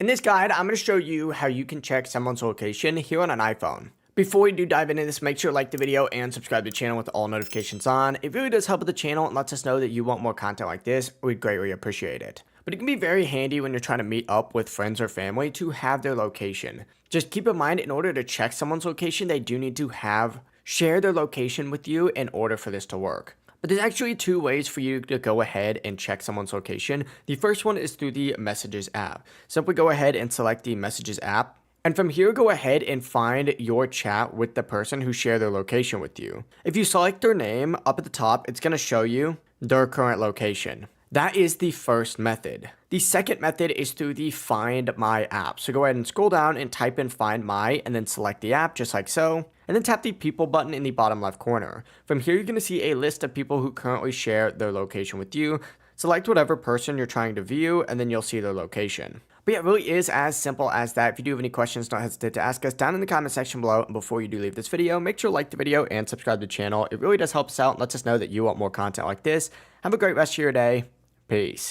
In this guide, I'm going to show you how you can check someone's location here on an iPhone. Before we do dive into this, make sure to like the video and subscribe to the channel with all notifications on. It really does help with the channel and lets us know that you want more content like this. We'd greatly appreciate it. But it can be very handy when you're trying to meet up with friends or family to have their location. Just keep in mind, in order to check someone's location, they do need to share their location with you in order for this to work. But there's actually two ways for you to go ahead and check someone's location. The first one is through the Messages app. Simply go ahead and select the Messages app. And from here, go ahead and find your chat with the person who shared their location with you. If you select their name up at the top, it's going to show you their current location. That is the first method. The second method is through the Find My app. So go ahead and scroll down and type in Find My and then select the app just like so. And then tap the People button in the bottom left corner. From here, you're going to see a list of people who currently share their location with you. Select whatever person you're trying to view and then you'll see their location. But yeah, it really is as simple as that. If you do have any questions, don't hesitate to ask us down in the comment section below. And before you do leave this video, make sure to like the video and subscribe to the channel. It really does help us out and lets us know that you want more content like this. Have a great rest of your day. Peace.